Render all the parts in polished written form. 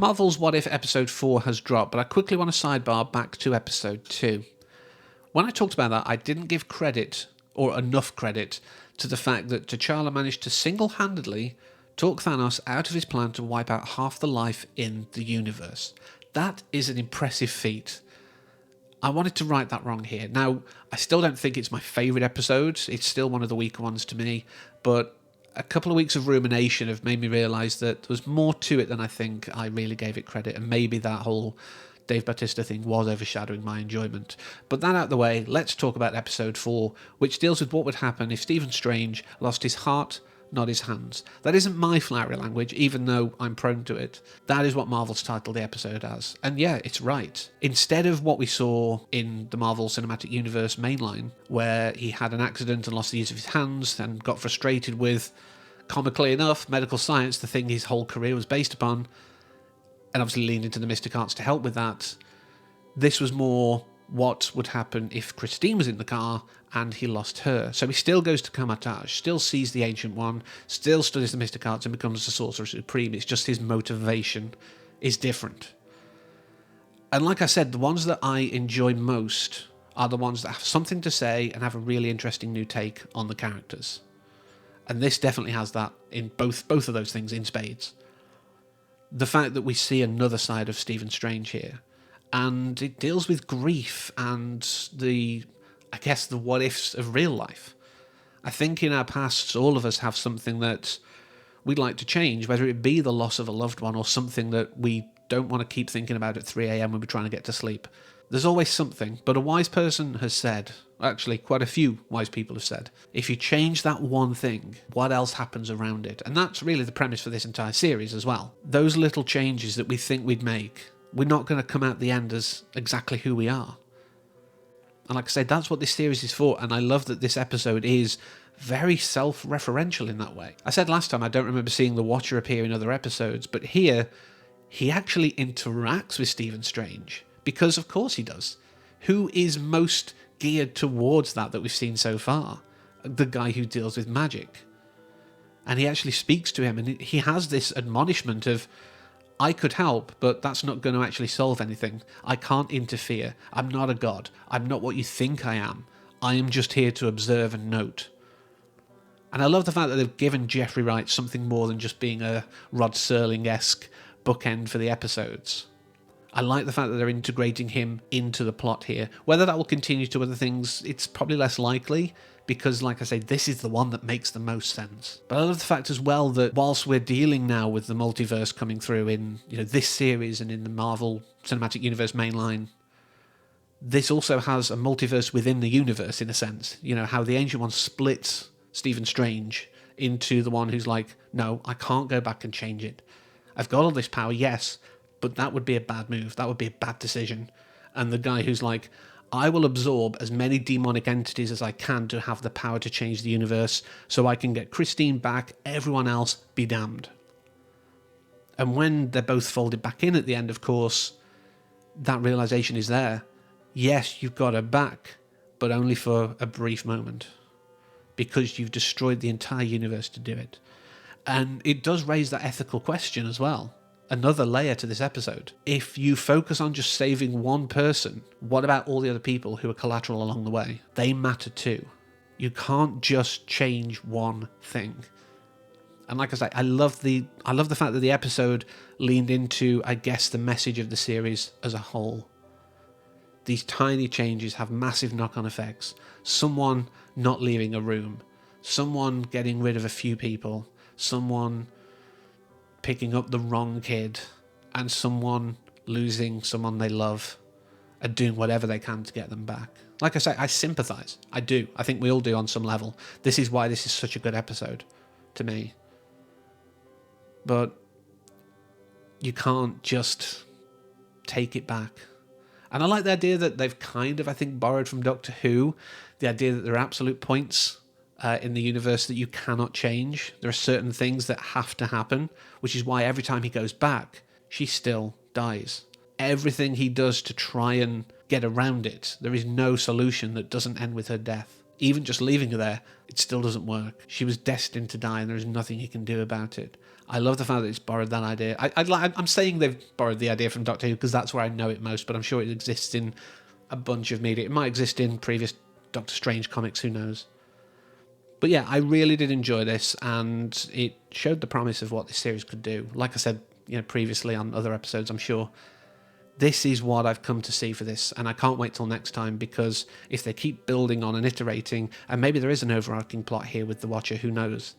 Marvel's What If Episode 4 has dropped, but I quickly want to sidebar back to Episode 2. When I talked about that, I didn't give credit, or enough credit, to the fact that T'Challa managed to single-handedly talk Thanos out of his plan to wipe out half the life in the universe. That is an impressive feat. I wanted to right that wrong here. Now, I still don't think it's my favourite episode. It's still one of the weaker ones to me, but a couple of weeks of rumination have made me realise that there was more to it than I think I really gave it credit, and maybe that whole Dave Bautista thing was overshadowing my enjoyment. But that out of the way, let's talk about episode 4, which deals with what would happen if Stephen Strange lost his heart, not his hands. That isn't my flowery language, even though I'm prone to it. That is what Marvel's titled the episode as. And yeah, it's right. Instead of what we saw in the Marvel Cinematic Universe mainline, where he had an accident and lost the use of his hands and got frustrated with, comically enough, medical science, the thing his whole career was based upon, and obviously leaned into the mystic arts to help with that. This was more what would happen if Christine was in the car and he lost her. So he still goes to Kamar-Taj, still sees the Ancient One, still studies the mystic arts and becomes the Sorcerer Supreme. It's just his motivation is different. And like I said, the ones that I enjoy most are the ones that have something to say and have a really interesting new take on the characters. And this definitely has that in both of those things in spades. The fact that we see another side of Stephen Strange here, and it deals with grief and the what ifs of real life. I think in our pasts, all of us have something that we'd like to change, whether it be the loss of a loved one or something that we don't want to keep thinking about at 3 a.m. when we're trying to get to sleep. There's always something, but a wise person has said, actually quite a few wise people have said, if you change that one thing, what else happens around it? And that's really the premise for this entire series as well. Those little changes that we think we'd make, we're not going to come out the end as exactly who we are. And like I said, that's what this series is for, and I love that this episode is very self-referential in that way. I said last time I don't remember seeing the Watcher appear in other episodes, but here, he actually interacts with Stephen Strange, because of course he does. Who is most geared towards that we've seen so far? The guy who deals with magic. And he actually speaks to him, and he has this admonishment of, I could help, but that's not going to actually solve anything. I can't interfere. I'm not a god. I'm not what you think I am. I am just here to observe and note. And I love the fact that they've given Jeffrey Wright something more than just being a Rod Serling-esque bookend for the episodes. I like the fact that they're integrating him into the plot here. Whether that will continue to other things, it's probably less likely, because, like I say, this is the one that makes the most sense. But I love the fact as well that whilst we're dealing now with the multiverse coming through in this series and in the Marvel Cinematic Universe mainline, this also has a multiverse within the universe, in a sense. How the Ancient One splits Stephen Strange into the one who's like, no, I can't go back and change it. I've got all this power, yes, but that would be a bad move. That would be a bad decision. And the guy who's like, I will absorb as many demonic entities as I can to have the power to change the universe so I can get Christine back, everyone else be damned. And when they're both folded back in at the end, of course, that realization is there. Yes, you've got her back, but only for a brief moment, because you've destroyed the entire universe to do it. And it does raise that ethical question as well. Another layer to this episode. If you focus on just saving one person, what about all the other people who are collateral along the way? They matter too. You can't just change one thing. And like I say, I love the fact that the episode leaned into, I guess, the message of the series as a whole. These tiny changes have massive knock-on effects. Someone not leaving a room, someone getting rid of a few people, someone picking up the wrong kid, and someone losing someone they love and doing whatever they can to get them back. Like I say, I sympathise. I do. I think we all do on some level. This is why this is such a good episode to me. But you can't just take it back. And I like the idea that they've kind of, I think, borrowed from Doctor Who, the idea that there are absolute points in the universe that you cannot change. There are certain things that have to happen, which is why every time he goes back, she still dies. Everything he does to try and get around it, there is no solution that doesn't end with her death. even just leaving her there, it still doesn't work. She was destined to die and there is nothing you can do about it. I love the fact that it's borrowed that idea. I'm saying they've borrowed the idea from Doctor Who because that's where I know it most, but I'm sure it exists in a bunch of media. It might exist in previous Doctor Strange comics, who knows. But yeah, I really did enjoy this, and it showed the promise of what this series could do. Like I said, previously on other episodes, I'm sure this is what I've come to see for this, and I can't wait till next time, because if they keep building on and iterating, and maybe there is an overarching plot here with the Watcher, who knows?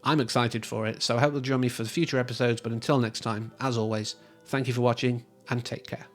I'm excited for it, so I hope you'll join me for the future episodes, but until next time, as always, thank you for watching, and take care.